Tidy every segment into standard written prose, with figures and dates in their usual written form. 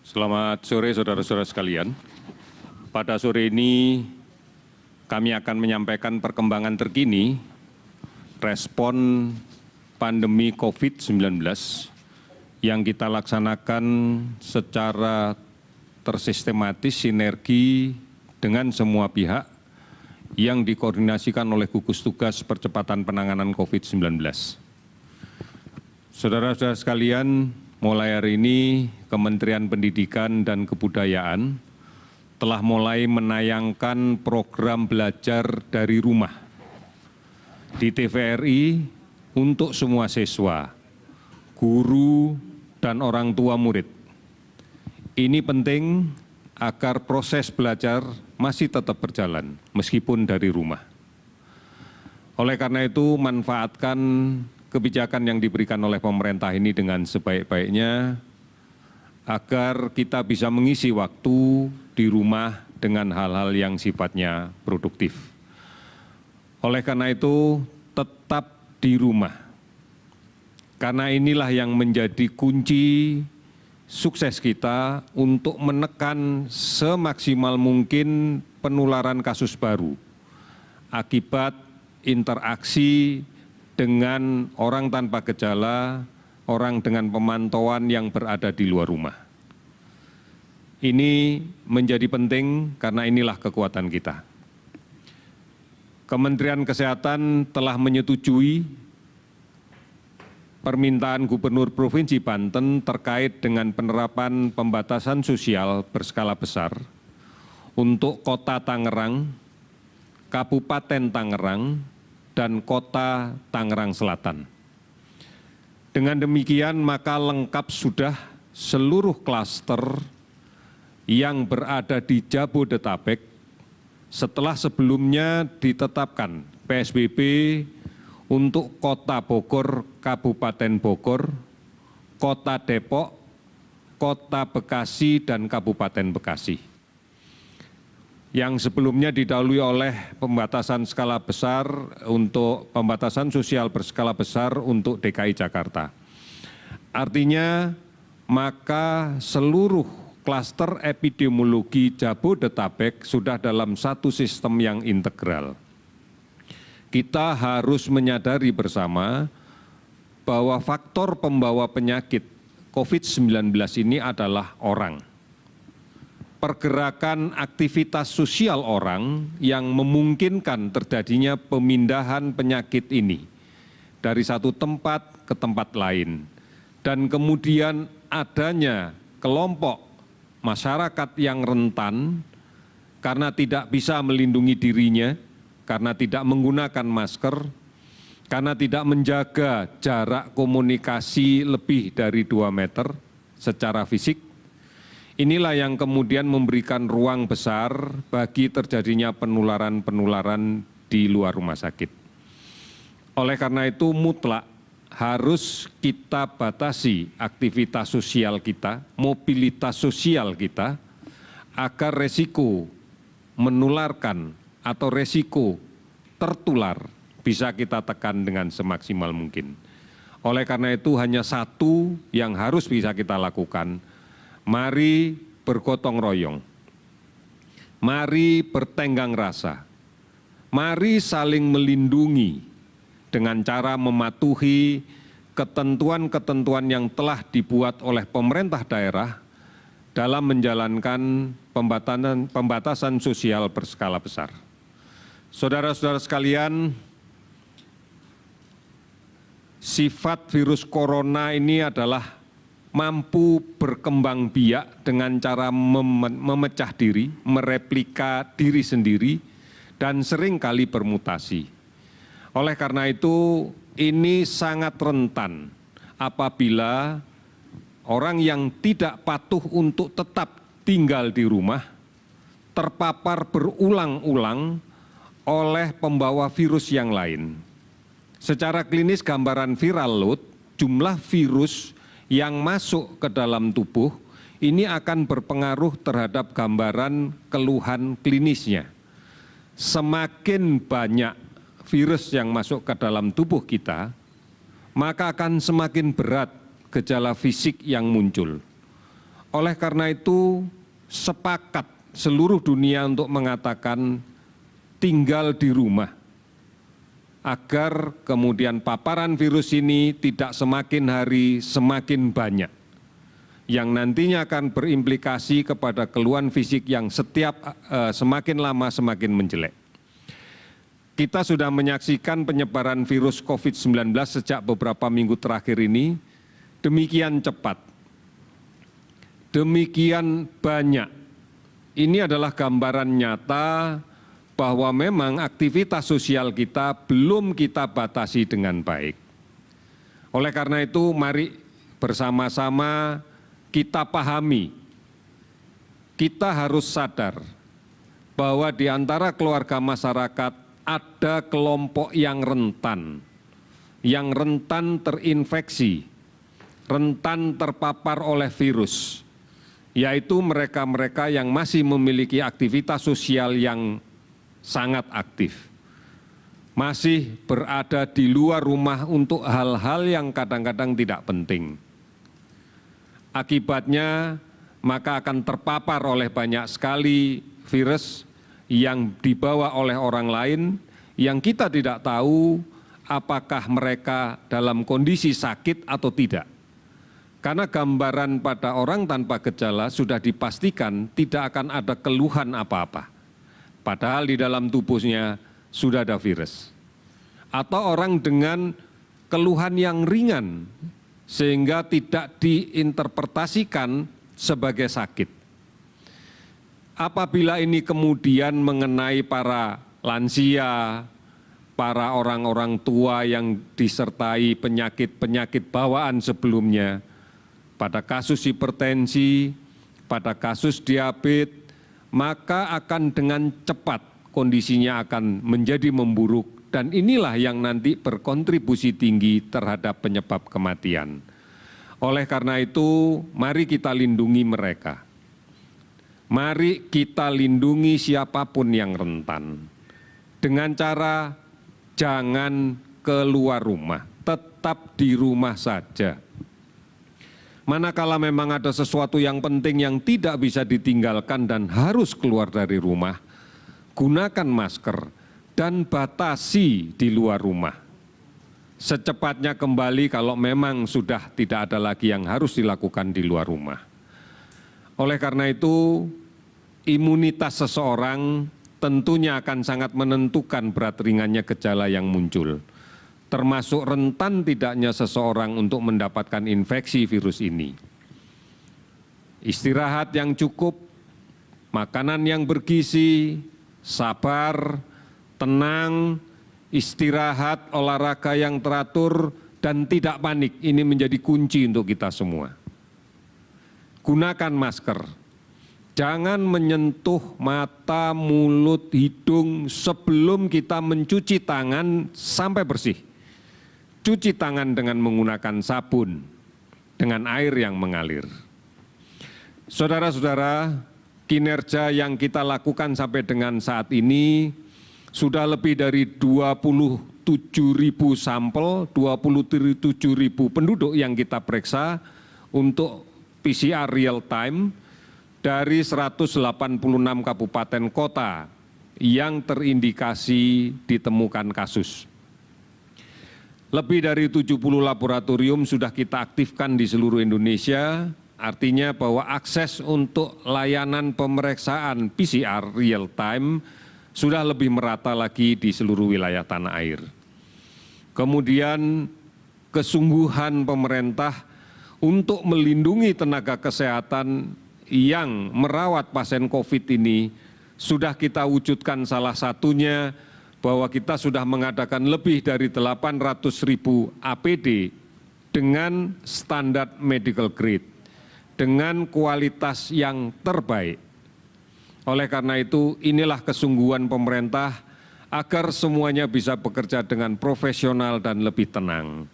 Selamat sore saudara-saudara sekalian. Pada sore ini kami akan menyampaikan perkembangan terkini respon pandemi COVID-19 yang kita laksanakan secara tersistematis sinergi dengan semua pihak yang dikoordinasikan oleh gugus tugas percepatan penanganan COVID-19. Saudara-saudara sekalian, mulai hari ini Kementerian Pendidikan dan Kebudayaan telah mulai menayangkan program belajar dari rumah di TVRI untuk semua siswa, guru, dan orang tua murid. Ini penting agar proses belajar masih tetap berjalan meskipun dari rumah. Oleh karena itu, manfaatkan kebijakan yang diberikan oleh pemerintah ini dengan sebaik-baiknya agar kita bisa mengisi waktu di rumah dengan hal-hal yang sifatnya produktif. Oleh karena itu, tetap di rumah. Karena inilah yang menjadi kunci sukses kita untuk menekan semaksimal mungkin penularan kasus baru akibat interaksi dengan orang tanpa gejala, orang dengan pemantauan yang berada di luar rumah. Ini menjadi penting karena inilah kekuatan kita. Kementerian Kesehatan telah menyetujui permintaan Gubernur Provinsi Banten terkait dengan penerapan pembatasan sosial berskala besar untuk Kota Tangerang, Kabupaten Tangerang, dan Kota Tangerang Selatan. Dengan demikian, maka lengkap sudah seluruh klaster yang berada di Jabodetabek setelah sebelumnya ditetapkan PSBB untuk Kota Bogor, Kabupaten Bogor, Kota Depok, Kota Bekasi, dan Kabupaten Bekasi. Yang sebelumnya didahului oleh pembatasan skala besar untuk pembatasan sosial berskala besar untuk DKI Jakarta. Artinya, maka seluruh klaster epidemiologi Jabodetabek sudah dalam satu sistem yang integral. Kita harus menyadari bersama bahwa faktor pembawa penyakit COVID-19 ini adalah orang. Pergerakan aktivitas sosial orang yang memungkinkan terjadinya pemindahan penyakit ini dari satu tempat ke tempat lain. Dan kemudian adanya kelompok masyarakat yang rentan karena tidak bisa melindungi dirinya, karena tidak menggunakan masker, karena tidak menjaga jarak komunikasi lebih dari 2 meter secara fisik. Inilah yang kemudian memberikan ruang besar bagi terjadinya penularan-penularan di luar rumah sakit. Oleh karena itu mutlak harus kita batasi aktivitas sosial kita, mobilitas sosial kita, agar resiko menularkan atau resiko tertular bisa kita tekan dengan semaksimal mungkin. Oleh karena itu hanya satu yang harus bisa kita lakukan. Mari bergotong royong. Mari bertenggang rasa. Mari saling melindungi dengan cara mematuhi ketentuan-ketentuan yang telah dibuat oleh pemerintah daerah dalam menjalankan pembatasan sosial berskala besar. Saudara-saudara sekalian, sifat virus corona ini adalah mampu berkembang biak dengan cara memecah diri, mereplika diri sendiri, dan seringkali bermutasi. Oleh karena itu, ini sangat rentan apabila orang yang tidak patuh untuk tetap tinggal di rumah terpapar berulang-ulang oleh pembawa virus yang lain. Secara klinis gambaran viral load, jumlah virus yang masuk ke dalam tubuh ini akan berpengaruh terhadap gambaran keluhan klinisnya. Semakin banyak virus yang masuk ke dalam tubuh kita, maka akan semakin berat gejala fisik yang muncul. Oleh karena itu, sepakat seluruh dunia untuk mengatakan tinggal di rumah, agar kemudian paparan virus ini tidak semakin hari semakin banyak, yang nantinya akan berimplikasi kepada keluhan fisik yang semakin lama semakin menjelek. Kita sudah menyaksikan penyebaran virus COVID-19 sejak beberapa minggu terakhir ini demikian cepat, demikian banyak. Ini adalah gambaran nyata bahwa memang aktivitas sosial kita belum kita batasi dengan baik. Oleh karena itu, mari bersama-sama kita pahami, kita harus sadar bahwa di antara keluarga masyarakat ada kelompok yang rentan terinfeksi, rentan terpapar oleh virus, yaitu mereka-mereka yang masih memiliki aktivitas sosial yang sangat aktif, masih berada di luar rumah untuk hal-hal yang kadang-kadang tidak penting. Akibatnya, maka akan terpapar oleh banyak sekali virus yang dibawa oleh orang lain yang kita tidak tahu apakah mereka dalam kondisi sakit atau tidak. Karena gambaran pada orang tanpa gejala sudah dipastikan tidak akan ada keluhan apa-apa. Padahal di dalam tubuhnya sudah ada virus. Atau orang dengan keluhan yang ringan sehingga tidak diinterpretasikan sebagai sakit. Apabila ini kemudian mengenai para lansia, para orang-orang tua yang disertai penyakit-penyakit bawaan sebelumnya, pada kasus hipertensi, pada kasus diabetes, maka akan dengan cepat kondisinya akan menjadi memburuk dan inilah yang nanti berkontribusi tinggi terhadap penyebab kematian. Oleh karena itu, mari kita lindungi mereka. Mari kita lindungi siapapun yang rentan. Dengan cara jangan keluar rumah, tetap di rumah saja. Manakala memang ada sesuatu yang penting yang tidak bisa ditinggalkan dan harus keluar dari rumah, gunakan masker dan batasi di luar rumah. Secepatnya kembali kalau memang sudah tidak ada lagi yang harus dilakukan di luar rumah. Oleh karena itu, imunitas seseorang tentunya akan sangat menentukan berat ringannya gejala yang muncul, termasuk rentan tidaknya seseorang untuk mendapatkan infeksi virus ini. Istirahat yang cukup, makanan yang bergizi, sabar, tenang, istirahat, olahraga yang teratur, dan tidak panik. Ini menjadi kunci untuk kita semua. Gunakan masker. Jangan menyentuh mata, mulut, hidung sebelum kita mencuci tangan sampai bersih. Cuci tangan dengan menggunakan sabun, dengan air yang mengalir. Saudara-saudara, kinerja yang kita lakukan sampai dengan saat ini sudah lebih dari 27.000 sampel, 27.000 penduduk yang kita periksa untuk PCR real time dari 186 kabupaten kota yang terindikasi ditemukan kasus. Lebih dari 70 laboratorium sudah kita aktifkan di seluruh Indonesia, artinya bahwa akses untuk layanan pemeriksaan PCR real time sudah lebih merata lagi di seluruh wilayah tanah air. Kemudian kesungguhan pemerintah untuk melindungi tenaga kesehatan yang merawat pasien COVID ini sudah kita wujudkan, salah satunya bahwa kita sudah mengadakan lebih dari 800.000 APD dengan standar medical grade, dengan kualitas yang terbaik. Oleh karena itu, inilah kesungguhan pemerintah agar semuanya bisa bekerja dengan profesional dan lebih tenang.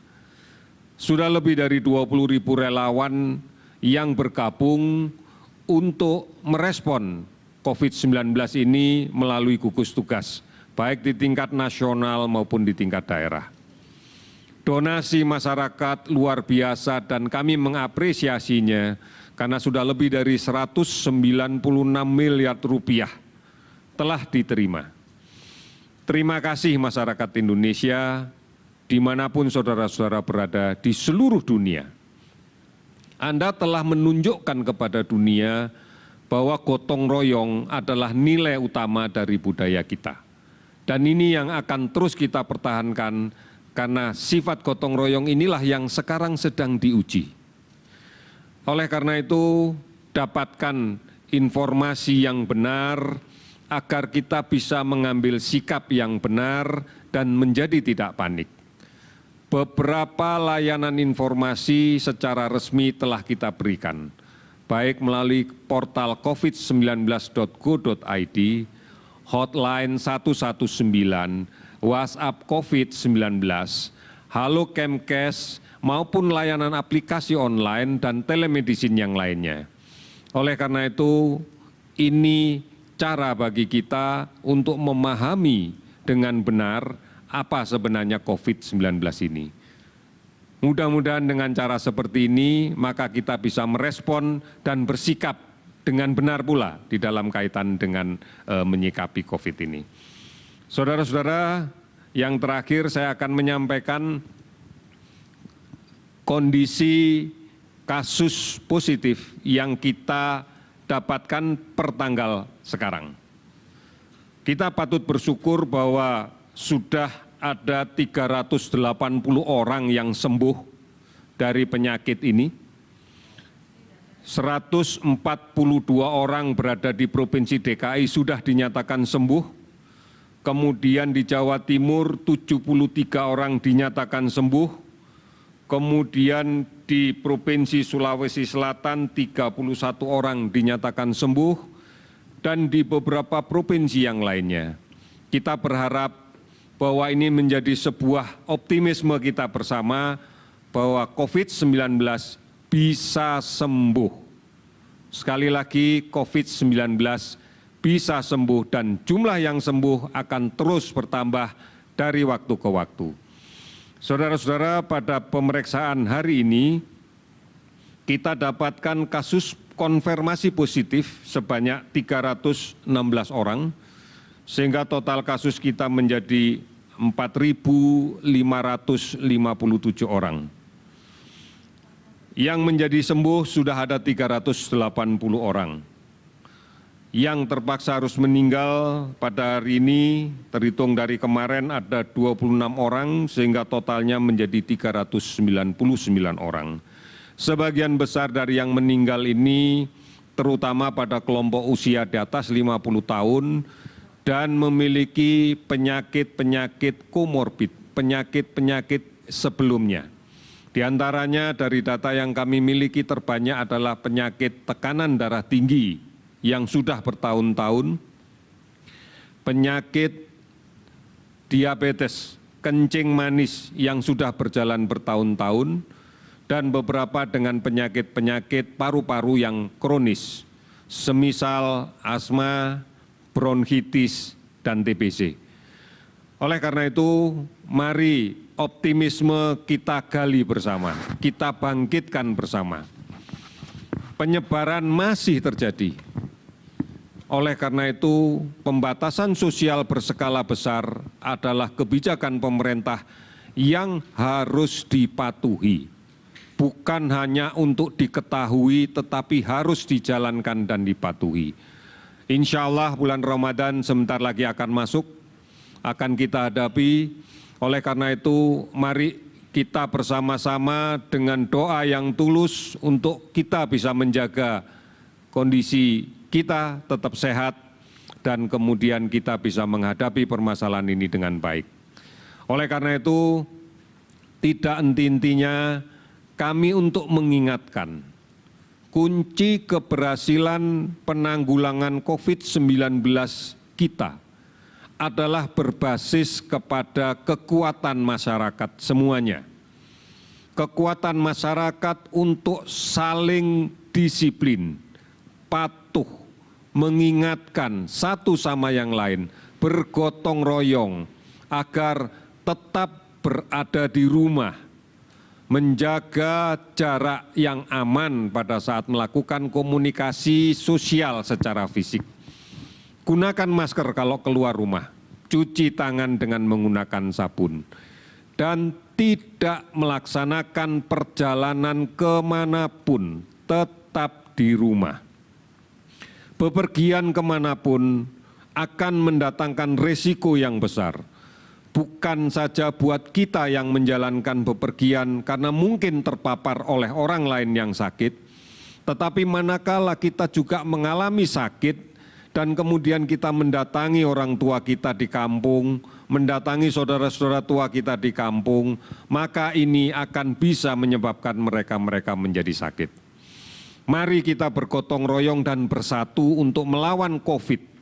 Sudah lebih dari 20.000 relawan yang bergabung untuk merespon COVID-19 ini melalui gugus tugas, baik di tingkat nasional maupun di tingkat daerah. Donasi masyarakat luar biasa dan kami mengapresiasinya karena sudah lebih dari 196 miliar rupiah telah diterima. Terima kasih masyarakat Indonesia, dimanapun saudara-saudara berada di seluruh dunia. Anda telah menunjukkan kepada dunia bahwa gotong royong adalah nilai utama dari budaya kita. Dan ini yang akan terus kita pertahankan karena sifat gotong royong inilah yang sekarang sedang diuji. Oleh karena itu, dapatkan informasi yang benar agar kita bisa mengambil sikap yang benar dan menjadi tidak panik. Beberapa layanan informasi secara resmi telah kita berikan, baik melalui portal covid19.go.id, hotline 119, WhatsApp COVID-19, Halo Kemkes, maupun layanan aplikasi online dan telemedicine yang lainnya. Oleh karena itu, ini cara bagi kita untuk memahami dengan benar apa sebenarnya COVID-19 ini. Mudah-mudahan dengan cara seperti ini, maka kita bisa merespon dan bersikap dengan benar pula di dalam kaitan dengan menyikapi COVID ini. Saudara-saudara, yang terakhir saya akan menyampaikan kondisi kasus positif yang kita dapatkan per tanggal sekarang. Kita patut bersyukur bahwa sudah ada 380 orang yang sembuh dari penyakit ini. 142 orang berada di Provinsi DKI sudah dinyatakan sembuh. Kemudian di Jawa Timur 73 orang dinyatakan sembuh. Kemudian di Provinsi Sulawesi Selatan 31 orang dinyatakan sembuh. Dan di beberapa provinsi yang lainnya. Kita berharap bahwa ini menjadi sebuah optimisme kita bersama bahwa COVID-19 bisa sembuh. Sekali lagi, COVID-19 bisa sembuh dan jumlah yang sembuh akan terus bertambah dari waktu ke waktu. Saudara-saudara, pada pemeriksaan hari ini kita dapatkan kasus konfirmasi positif sebanyak 316 orang, sehingga total kasus kita menjadi 4.557 orang. Yang menjadi sembuh sudah ada 380 orang. Yang terpaksa harus meninggal pada hari ini, terhitung dari kemarin ada 26 orang, sehingga totalnya menjadi 399 orang. Sebagian besar dari yang meninggal ini terutama pada kelompok usia di atas 50 tahun dan memiliki penyakit-penyakit komorbid, penyakit-penyakit sebelumnya. Di antaranya dari data yang kami miliki terbanyak adalah penyakit tekanan darah tinggi yang sudah bertahun-tahun, penyakit diabetes, kencing manis yang sudah berjalan bertahun-tahun, dan beberapa dengan penyakit-penyakit paru-paru yang kronis, semisal asma, bronkitis, dan TBC. Oleh karena itu, mari optimisme kita gali bersama, kita bangkitkan bersama. Penyebaran masih terjadi. Oleh karena itu, pembatasan sosial berskala besar adalah kebijakan pemerintah yang harus dipatuhi. Bukan hanya untuk diketahui, tetapi harus dijalankan dan dipatuhi. Insya Allah bulan Ramadan sebentar lagi akan masuk, akan kita hadapi. Oleh karena itu, mari kita bersama-sama dengan doa yang tulus untuk kita bisa menjaga kondisi kita tetap sehat dan kemudian kita bisa menghadapi permasalahan ini dengan baik. Oleh karena itu, tidak henti-hentinya kami untuk mengingatkan kunci keberhasilan penanggulangan COVID-19 kita adalah berbasis kepada kekuatan masyarakat semuanya. Kekuatan masyarakat untuk saling disiplin, patuh, mengingatkan satu sama yang lain, bergotong royong agar tetap berada di rumah, menjaga jarak yang aman pada saat melakukan komunikasi sosial secara fisik. Gunakan masker kalau keluar rumah, cuci tangan dengan menggunakan sabun, dan tidak melaksanakan perjalanan kemanapun, tetap di rumah. Bepergian kemanapun akan mendatangkan risiko yang besar. Bukan saja buat kita yang menjalankan bepergian karena mungkin terpapar oleh orang lain yang sakit, tetapi manakala kita juga mengalami sakit dan kemudian kita mendatangi orang tua kita di kampung, mendatangi saudara-saudara tua kita di kampung, maka ini akan bisa menyebabkan mereka menjadi sakit. Mari kita bergotong royong dan bersatu untuk melawan COVID.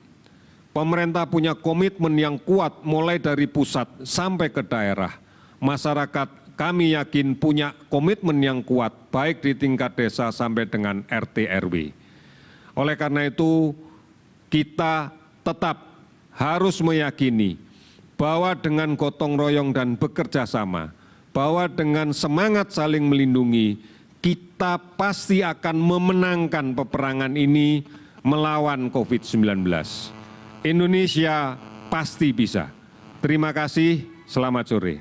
Pemerintah punya komitmen yang kuat mulai dari pusat sampai ke daerah. Masyarakat kami yakin punya komitmen yang kuat baik di tingkat desa sampai dengan RT RW. Oleh karena itu kita tetap harus meyakini bahwa dengan gotong royong dan bekerja sama, bahwa dengan semangat saling melindungi, kita pasti akan memenangkan peperangan ini melawan COVID-19. Indonesia pasti bisa. Terima kasih, selamat sore.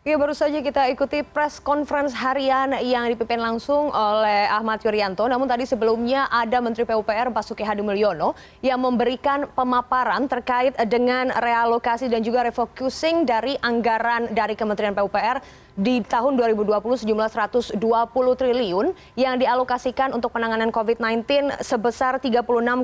Ya, baru saja kita ikuti press conference harian yang dipimpin langsung oleh Ahmad Yuryanto. Namun tadi sebelumnya ada Menteri PUPR Basuki Hadimulyono yang memberikan pemaparan terkait dengan realokasi dan juga refocusing dari anggaran dari Kementerian PUPR di tahun 2020 sejumlah 120 triliun yang dialokasikan untuk penanganan COVID-19 sebesar 36,19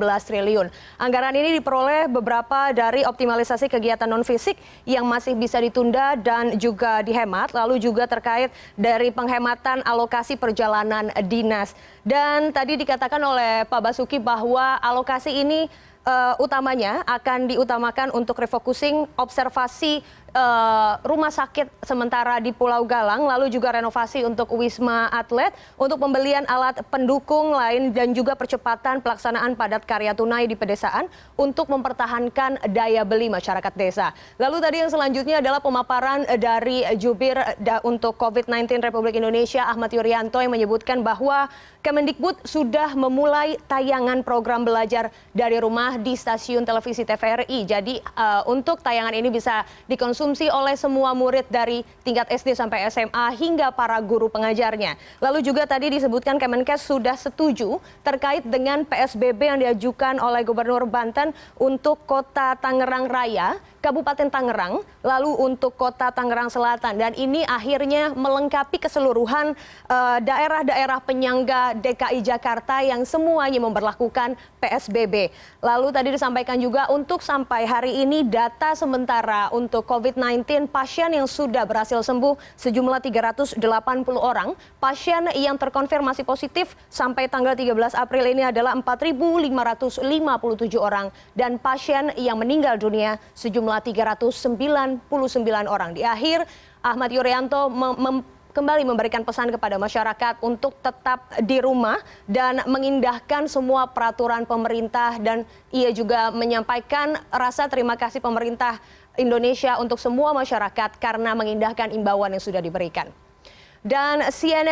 triliun. Anggaran ini diperoleh beberapa dari optimalisasi kegiatan non-fisik yang masih bisa ditunda dan juga dihemat, lalu juga terkait dari penghematan alokasi perjalanan dinas. Dan tadi dikatakan oleh Pak Basuki bahwa alokasi ini utamanya akan diutamakan untuk refocusing observasi rumah sakit sementara di Pulau Galang, lalu juga renovasi untuk Wisma Atlet, untuk pembelian alat pendukung lain dan juga percepatan pelaksanaan padat karya tunai di pedesaan untuk mempertahankan daya beli masyarakat desa. Lalu tadi yang selanjutnya adalah pemaparan dari Jubir untuk COVID-19 Republik Indonesia Ahmad Yuryanto yang menyebutkan bahwa Kemendikbud sudah memulai tayangan program belajar dari rumah di stasiun televisi TVRI. Jadi untuk tayangan ini bisa dikonsumsi oleh semua murid dari tingkat SD sampai SMA hingga para guru pengajarnya. Lalu juga tadi disebutkan Kemenkes sudah setuju terkait dengan PSBB yang diajukan oleh Gubernur Banten untuk Kota Tangerang Raya, Kabupaten Tangerang, lalu untuk Kota Tangerang Selatan. Dan ini akhirnya melengkapi keseluruhan daerah-daerah penyangga DKI Jakarta yang semuanya memberlakukan PSBB. Lalu tadi disampaikan juga untuk sampai hari ini data sementara untuk COVID-19 pasien yang sudah berhasil sembuh sejumlah 380 orang. Pasien yang terkonfirmasi positif sampai tanggal 13 April ini adalah 4.557 orang. Dan pasien yang meninggal dunia sejumlah 399 orang. Di akhir, Ahmad Yuryanto kembali memberikan pesan kepada masyarakat untuk tetap di rumah dan mengindahkan semua peraturan pemerintah, dan ia juga menyampaikan rasa terima kasih pemerintah Indonesia untuk semua masyarakat karena mengindahkan imbauan yang sudah diberikan. Dan CNN